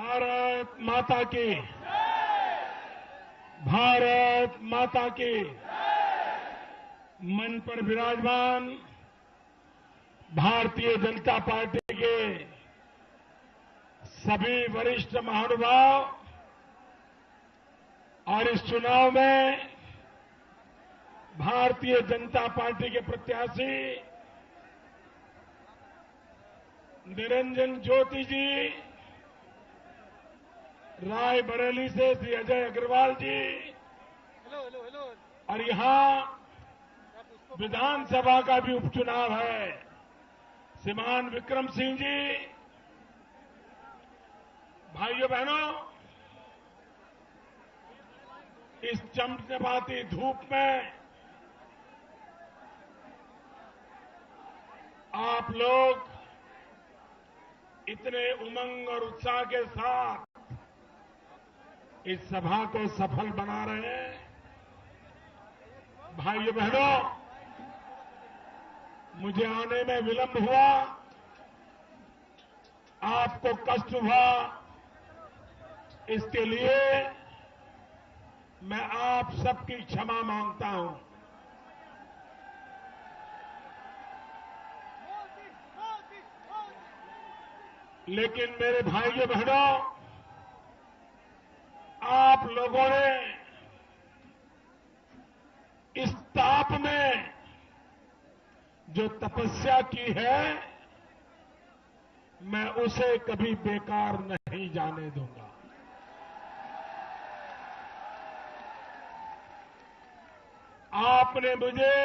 भारत माता की, भारत माता की। मंच पर विराजमान भारतीय जनता पार्टी के सभी वरिष्ठ महानुभाव और इस चुनाव में भारतीय जनता पार्टी के प्रत्याशी निरंजन ज्योति जी, रायबरेली से श्री अजय अग्रवाल जी और यहां विधानसभा का भी उपचुनाव है, श्रीमान विक्रम सिंह जी। भाइयों बहनों, इस चमचमाती धूप में आप लोग इतने उमंग और उत्साह के साथ इस सभा को सफल बना रहे हैं। भाइयों बहनों, मुझे आने में विलंब हुआ, आपको कष्ट हुआ, इसके लिए मैं आप सबकी क्षमा मांगता हूं। लेकिन मेरे भाइयों बहनों, आप लोगों ने इस ताप में जो तपस्या की है, मैं उसे कभी बेकार नहीं जाने दूंगा। आपने मुझे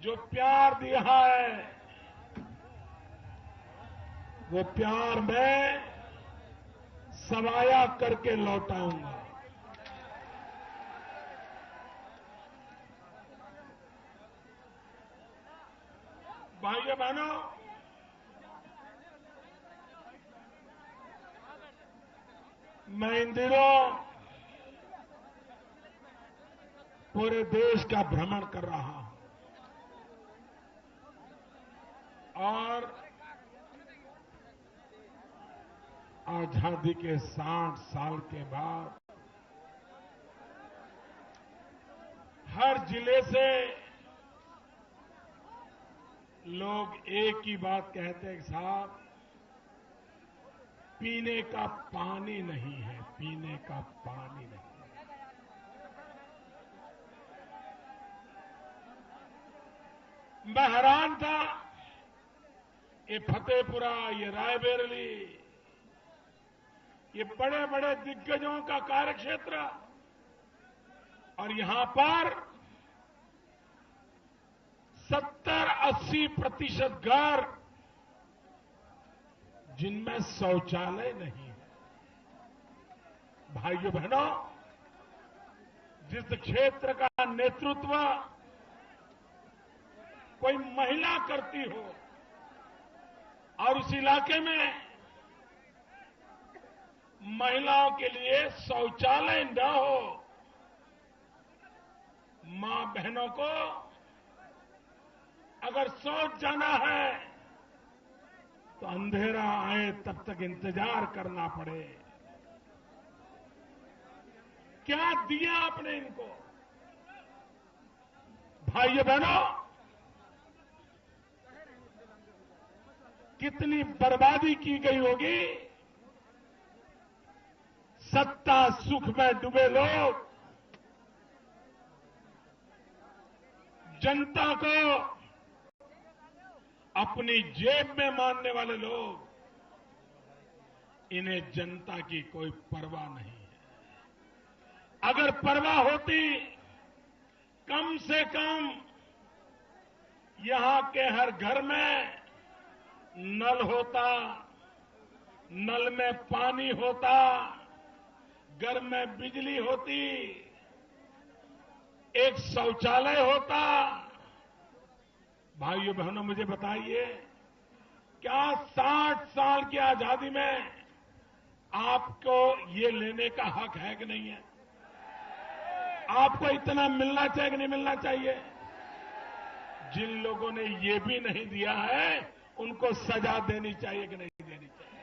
जो प्यार दिया है, वो प्यार मैं सवाया करके लौटाऊंगा। भाइयों बहनों, मैं इन दिनों पूरे देश का भ्रमण कर रहा हूं और आजादी के 60 साल के बाद हर जिले से लोग एक ही बात कहते हैं, साहब पीने का पानी नहीं है, पीने का पानी नहीं। मैं हैरान था, ये फतेहपुरा, ये रायबरेली, ये बड़े बड़े दिग्गजों का कार्यक्षेत्र, और यहां पर 70-80% घर जिनमें शौचालय नहीं है। भाइयों बहनों, जिस क्षेत्र का नेतृत्व कोई महिला करती हो और उस इलाके में महिलाओं के लिए शौचालय न हो, मां बहनों को अगर शौच जाना है तो अंधेरा आए तब तक इंतजार करना पड़े। क्या दिया आपने इनको? भाइयों बहनों, कितनी बर्बादी की गई होगी। सत्ता सुख में डूबे लोग जनता को अपनी जेब में मानने वाले लोग, इन्हें जनता की कोई परवाह नहीं है। अगर परवाह होती, कम से कम यहां के हर घर में नल होता, नल में पानी होता, घर में बिजली होती, एक शौचालय होता। भाइयों बहनों, मुझे बताइए, क्या 60 साल की आजादी में आपको ये लेने का हक है कि नहीं है? आपको इतना मिलना चाहिए कि नहीं मिलना चाहिए? जिन लोगों ने ये भी नहीं दिया है, उनको सजा देनी चाहिए कि नहीं देनी चाहिए?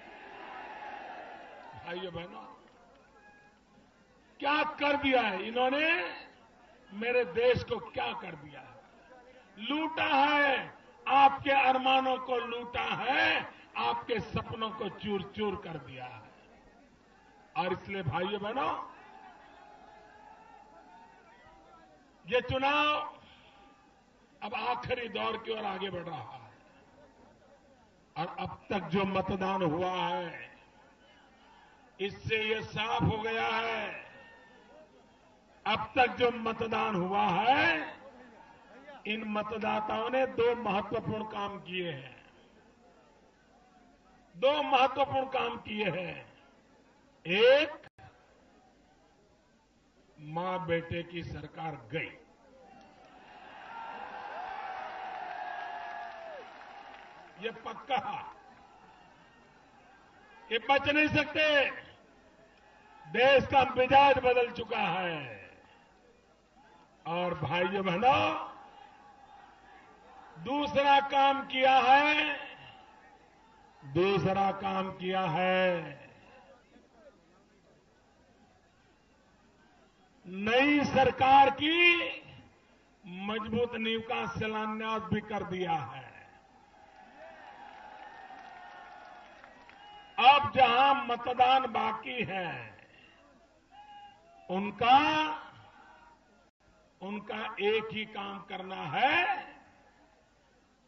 भाइयों बहनों, क्या कर दिया है इन्होंने, मेरे देश को क्या कर दिया है। लूटा है, आपके अरमानों को लूटा है, आपके सपनों को चूर चूर कर दिया है। और इसलिए भाइयों बहनों, ये चुनाव अब आखिरी दौर की ओर आगे बढ़ रहा है। और अब तक जो मतदान हुआ है, इससे ये साफ हो गया है, अब तक जो मतदान हुआ है, इन मतदाताओं ने दो महत्वपूर्ण काम किए हैं। दो महत्वपूर्ण काम किए हैं। एक, मां बेटे की सरकार गई। ये पक्का, ये बच नहीं सकते। देश का मिजाज बदल चुका है। और भाइयों बहनों, दूसरा काम किया है, दूसरा काम किया है, नई सरकार की मजबूत नींव का शिलान्यास भी कर दिया है। अब जहां मतदान बाकी है, उनका एक ही काम करना है,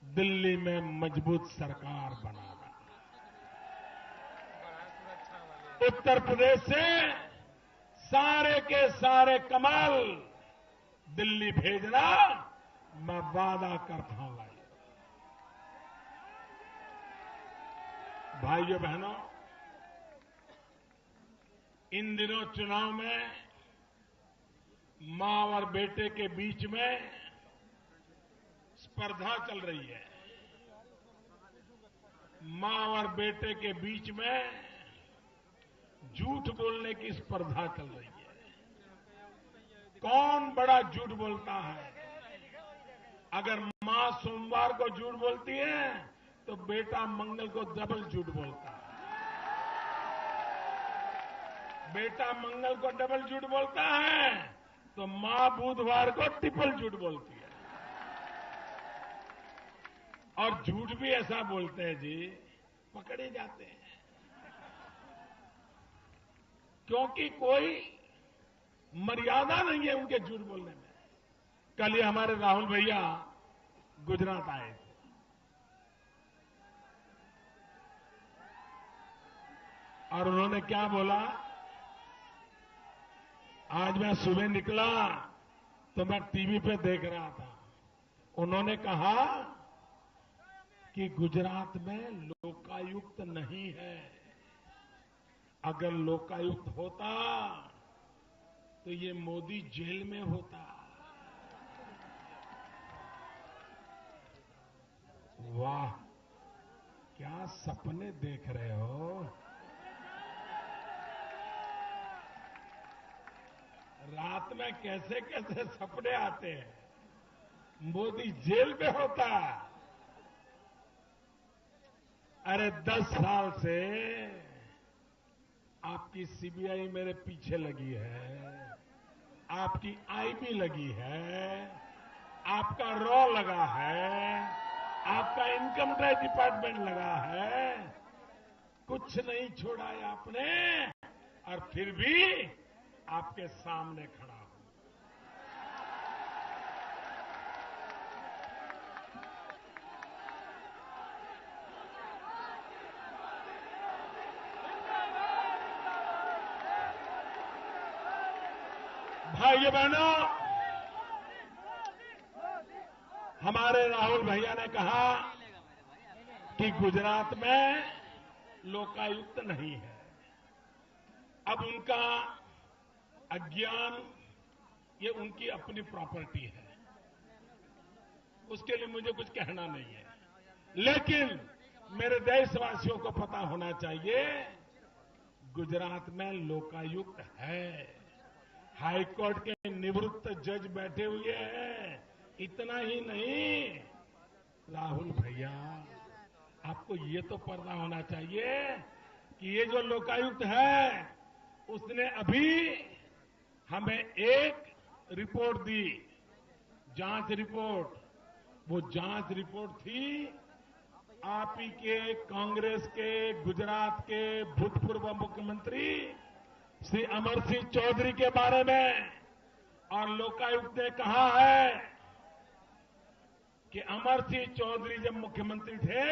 दिल्ली में मजबूत सरकार बनाना। उत्तर प्रदेश से सारे के सारे कमल दिल्ली भेजना मैं वादा करता हूं। भाइयों बहनों, इन दिनों चुनाव में मां और बेटे के बीच में स्पर्धा चल रही है। मां और बेटे के बीच में झूठ बोलने की स्पर्धा चल रही है। कौन बड़ा झूठ बोलता है। अगर मां सोमवार को झूठ बोलती है, तो बेटा मंगल को डबल झूठ बोलता है। बेटा मंगल को डबल झूठ बोलता है, तो मां बुधवार को ट्रिपल झूठ बोलती है। और झूठ भी ऐसा बोलते हैं जी, पकड़े जाते हैं। क्योंकि कोई मर्यादा नहीं है उनके झूठ बोलने में। कल ही हमारे राहुल भैया गुजरात आए थे। और उन्होंने क्या बोला, आज मैं सुबह निकला तो मैं टीवी पे देख रहा था। उन्होंने कहा कि गुजरात में लोकायुक्त नहीं है। अगर लोकायुक्त होता तो ये मोदी जेल में होता। वाह, क्या सपने देख रहे हो। रात में कैसे कैसे सपने आते हैं। मोदी जेल में होता। अरे 10 साल से आपकी सीबीआई मेरे पीछे लगी है, आपकी आईबी लगी है, आपका रॉ लगा है, आपका इनकम टैक्स डिपार्टमेंट लगा है। कुछ नहीं छोड़ा है आपने, और फिर भी आपके सामने खड़ा हूं। भाइयों बहनों, हमारे राहुल भैया ने कहा कि गुजरात में लोकायुक्त नहीं है। अब उनका अज्ञान, ये उनकी अपनी प्रॉपर्टी है, उसके लिए मुझे कुछ कहना नहीं है। लेकिन मेरे देशवासियों को पता होना चाहिए, गुजरात में लोकायुक्त है। हाईकोर्ट के निवृत्त जज बैठे हुए हैं। इतना ही नहीं, राहुल भैया, आपको ये तो पता होना चाहिए, कि ये जो लोकायुक्त है उसने अभी हमें एक रिपोर्ट दी, जांच रिपोर्ट। वो जांच रिपोर्ट थी आप ही के कांग्रेस के गुजरात के भूतपूर्व मुख्यमंत्री श्री अमर सिंह चौधरी के बारे में। और लोकायुक्त ने कहा है कि अमर सिंह चौधरी जब मुख्यमंत्री थे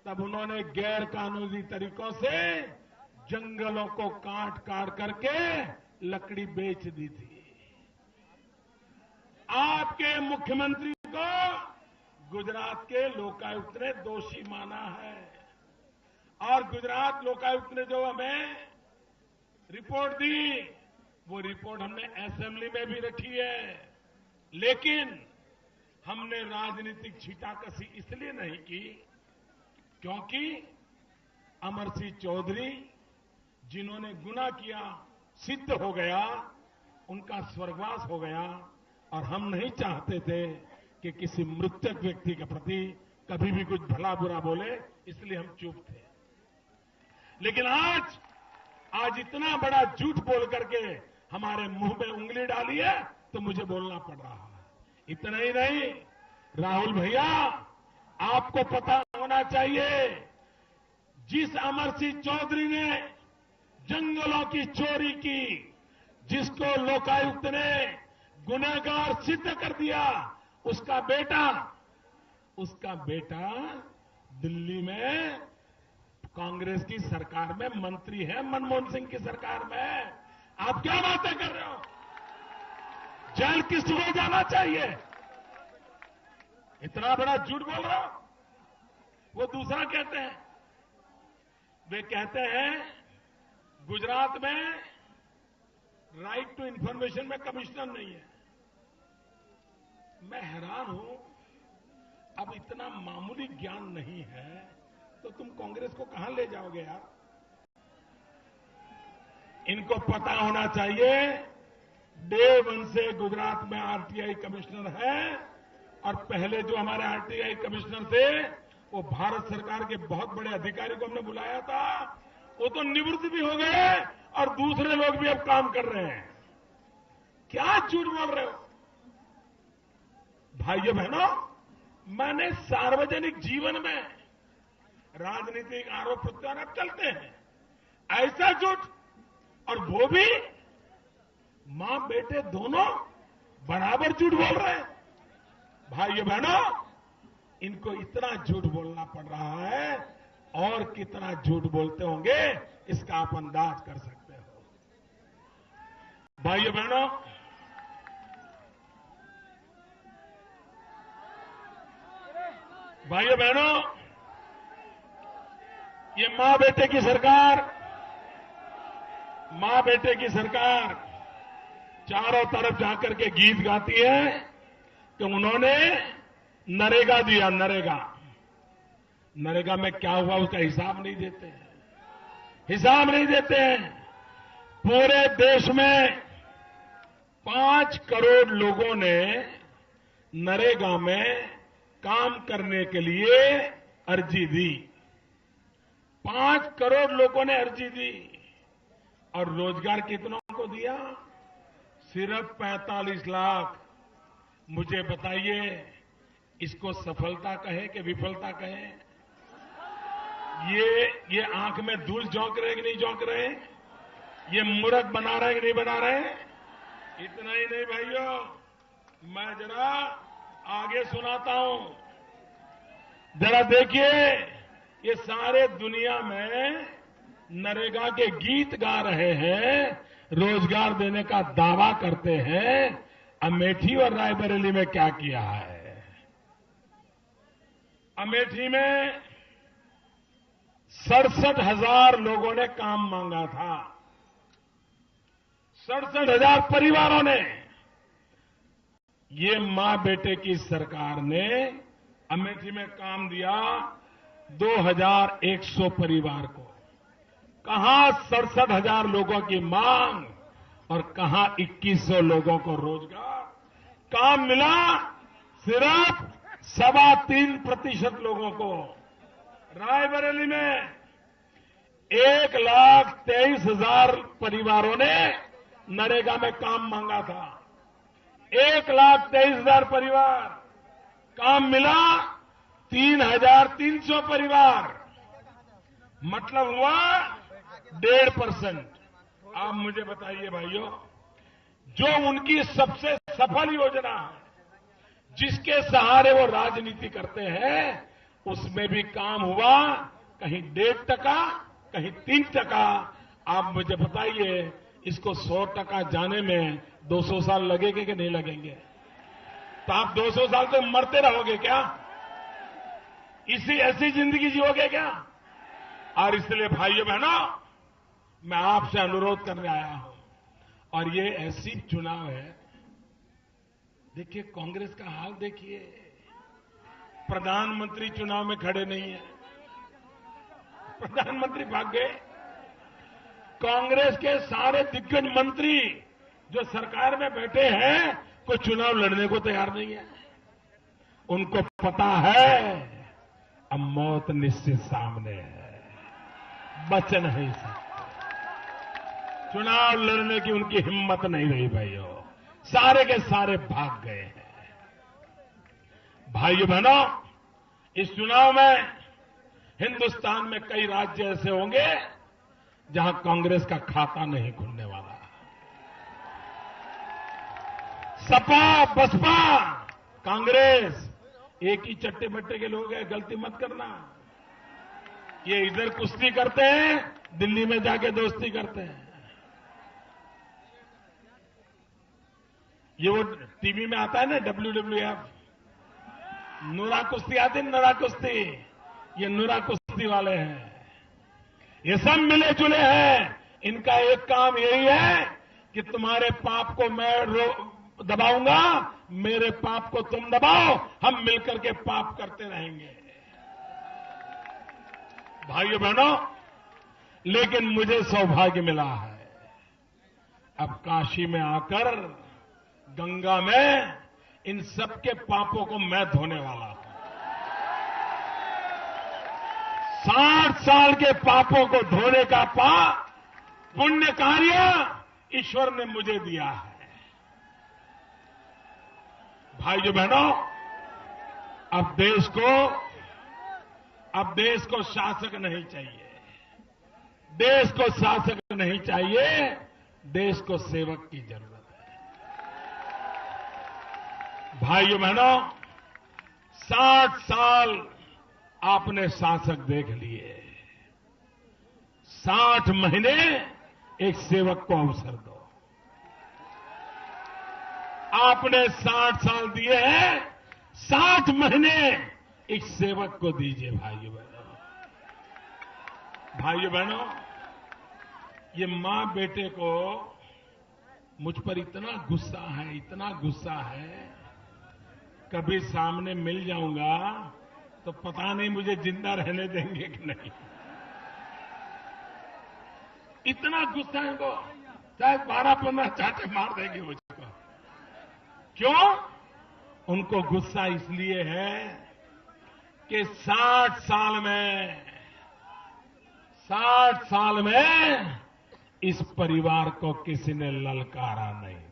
तब उन्होंने गैर कानूनी तरीकों से जंगलों को काट काट करके लकड़ी बेच दी थी। आपके मुख्यमंत्री को गुजरात के लोकायुक्त ने दोषी माना है। और गुजरात लोकायुक्त ने जो हमें रिपोर्ट दी, वो रिपोर्ट हमने असेंबली में भी रखी है। लेकिन हमने राजनीतिक छींटाकशी इसलिए नहीं की क्योंकि अमर सिंह चौधरी जिन्होंने गुनाह किया सिद्ध हो गया, उनका स्वर्गवास हो गया। और हम नहीं चाहते थे कि किसी मृतक व्यक्ति के प्रति कभी भी कुछ भला बुरा बोले, इसलिए हम चुप थे। लेकिन आज इतना बड़ा झूठ बोल करके हमारे मुंह में उंगली डाली है तो मुझे बोलना पड़ रहा है। इतना ही नहीं, राहुल भैया, आपको पता होना चाहिए, जिस अमर सिंह चौधरी ने जंगलों की चोरी की, जिसको लोकायुक्त ने गुनहगार सिद्ध कर दिया, उसका बेटा दिल्ली में कांग्रेस की सरकार में मंत्री है, मनमोहन सिंह की सरकार में। आप क्या बातें कर रहे हो? जेल किसको जाना चाहिए? इतना बड़ा झूठ बोल रहे हो। वो दूसरा कहते हैं, वे कहते हैं गुजरात में राइट टू इंफॉर्मेशन में कमिश्नर नहीं है। मैं हैरान हूं, अब इतना मामूली ज्ञान नहीं है तो तुम कांग्रेस को कहां ले जाओगे यार? इनको पता होना चाहिए, डे वन से गुजरात में आरटीआई कमिश्नर है। और पहले जो हमारे आरटीआई कमिश्नर थे वो भारत सरकार के बहुत बड़े अधिकारी को हमने बुलाया था, वो तो निवृत्त भी हो गए और दूसरे लोग भी अब काम कर रहे हैं। क्या झूठ बोल रहे हो भाइयों बहनों? मैंने सार्वजनिक जीवन में राजनीतिक आरोप प्रत्यारोप चलते हैं, ऐसा झूठ, और वो भी मां बेटे दोनों बराबर झूठ बोल रहे हैं। भाइयों बहनों, इनको इतना झूठ बोलना पड़ रहा है, और कितना झूठ बोलते होंगे इसका आप अंदाज कर सकते हो। भाइयों बहनों, ये मां बेटे की सरकार चारों तरफ जाकर के गीत गाती है कि उन्होंने नरेगा दिया। नरेगा में क्या हुआ उसका हिसाब नहीं देते हैं। पूरे देश में 5 करोड़ लोगों ने नरेगा में काम करने के लिए अर्जी दी। 5 करोड़ लोगों ने अर्जी दी, और रोजगार कितनों को दिया? सिर्फ 45 लाख। मुझे बताइए, इसको सफलता कहे कि विफलता कहे? ये आंख में धूल झोंक रहे कि नहीं झोंक रहे? ये मूर्ख बना रहे कि नहीं बना रहे? इतना ही नहीं भाइयों, मैं जरा आगे सुनाता हूं। जरा देखिए, ये सारे दुनिया में नरेगा के गीत गा रहे हैं, रोजगार देने का दावा करते हैं। अमेठी और रायबरेली में क्या किया है? अमेठी में 67,000 लोगों ने काम मांगा था। 67,000 परिवारों ने। ये मां बेटे की सरकार ने अमेठी में काम दिया 2,100 परिवार को। कहां 67,000 लोगों की मांग और कहां 2,100 लोगों को रोजगार? काम मिला सिर्फ 3.25% लोगों को। रायबरेली में 1,23,000 परिवारों ने नरेगा में काम मांगा था। 1,23,000 परिवार, काम मिला 3,300 परिवार, मतलब हुआ 1.5%। आप मुझे बताइए भाइयों, जो उनकी सबसे सफल योजना है, जिसके सहारे वो राजनीति करते हैं, उसमें भी काम हुआ कहीं 1.5%, कहीं 3%। आप मुझे बताइए, इसको 100% जाने में 200 साल लगेंगे कि नहीं लगेंगे? तो आप 200 साल तो मरते रहोगे क्या? ऐसी जिंदगी जियोगे क्या? और इसलिए भाइयों बहनों, मैं आपसे अनुरोध करने आया हूं, और ये ऐसी चुनाव है। देखिए कांग्रेस का हाल देखिए, प्रधानमंत्री चुनाव में खड़े नहीं है, प्रधानमंत्री भाग गए। कांग्रेस के सारे दिग्गज मंत्री जो सरकार में बैठे हैं, कोई चुनाव लड़ने को तैयार नहीं है। उनको पता है अब मौत निश्चित सामने है, बच नहीं सकते। चुनाव लड़ने की उनकी हिम्मत नहीं रही भाइयों, सारे के सारे भाग गए हैं। भाइयों बहनों, इस चुनाव में हिंदुस्तान में कई राज्य ऐसे होंगे जहां कांग्रेस का खाता नहीं खुलने वाला। सपा, बसपा, कांग्रेस एक ही चट्टे बट्टे के लोग हैं, गलती मत करना। ये इधर कुश्ती करते हैं, दिल्ली में जाके दोस्ती करते हैं। ये वो टीवी में आता है ना WWF, नूरा कुश्ती आती है, नूरा कुश्ती, ये नूरा कुश्ती वाले हैं। ये सब मिले जुले हैं। इनका एक काम यही है कि तुम्हारे पाप को मैं दबाऊंगा, मेरे पाप को तुम दबाओ, हम मिलकर के पाप करते रहेंगे। भाइयों बहनों, लेकिन मुझे सौभाग्य मिला है, अब काशी में आकर गंगा में इन सबके पापों को मैं धोने वाला हूं। 60 साल के पापों को धोने का पुण्य कार्य ईश्वर ने मुझे दिया है। भाइयों बहनों, अब देश को शासक नहीं चाहिए, देश को शासक नहीं चाहिए, देश को सेवक की जरूरत है। भाइयों बहनों, 60 साल आपने शासक देख लिए, 60 महीने एक सेवक को अवसर दो। आपने 60 साल दिए हैं, 60 महीने एक सेवक को दीजिए। भाइयों बहनों, ये मां बेटे को मुझ पर इतना गुस्सा है, कभी सामने मिल जाऊंगा तो पता नहीं मुझे जिंदा रहने देंगे कि नहीं। इतना गुस्सा है इनको, शायद 12-15 चाटे मार देंगे मुझको। क्यों? उनको गुस्सा इसलिए है कि 60 साल में इस परिवार को किसी ने ललकारा नहीं था।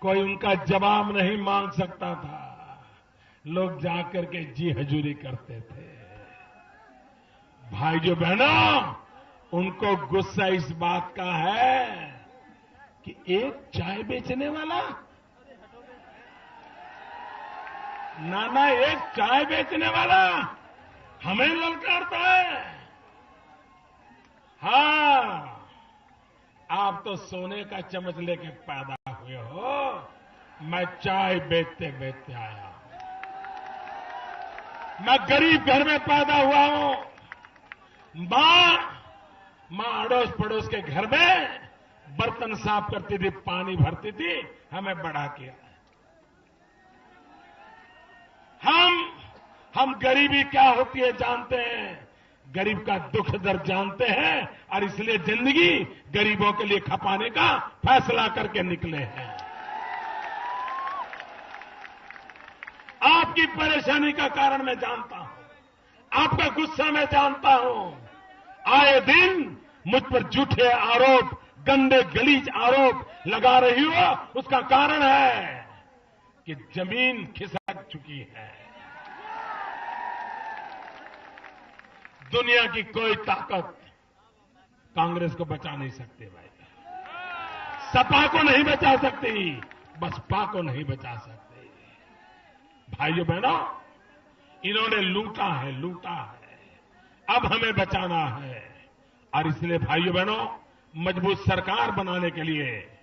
कोई उनका जवाब नहीं मांग सकता था। लोग जाकर के जी हजूरी करते थे। भाइयों बहनों, उनको गुस्सा इस बात का है कि एक चाय बेचने वाला, नाना एक चाय बेचने वाला हमें ललकारता है। हाँ, आप तो सोने का चम्मच लेके पैदा हुए हो, मैं चाय बेचते बेचते आया हूं। मैं गरीब घर में पैदा हुआ हूं। मां अड़ोस पड़ोस के घर में बर्तन साफ करती थी, पानी भरती थी, हमें बड़ा किया। हम गरीबी क्या होती है जानते हैं, गरीब का दुख दर्द जानते हैं, और इसलिए जिंदगी गरीबों के लिए खपाने का फैसला करके निकले हैं। आपकी परेशानी का कारण मैं जानता हूं। आपका गुस्सा मैं जानता हूं। आए दिन मुझ पर झूठे आरोप, गंदे गलीज आरोप लगा रही हो, उसका कारण है कि जमीन खिसक चुकी है। दुनिया की कोई ताकत कांग्रेस को बचा नहीं सकती भाई। सपा को नहीं बचा सकती, बसपा को नहीं बचा सकती। भाइयों बहनों, इन्होंने लूटा है, अब हमें बचाना है। और इसलिए भाइयों बहनों, मजबूत सरकार बनाने के लिए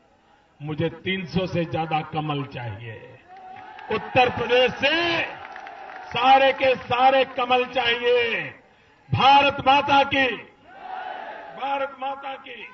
मुझे 300 से ज्यादा कमल चाहिए। उत्तर प्रदेश से सारे के सारे कमल चाहिए। भारत माता की, भारत माता की।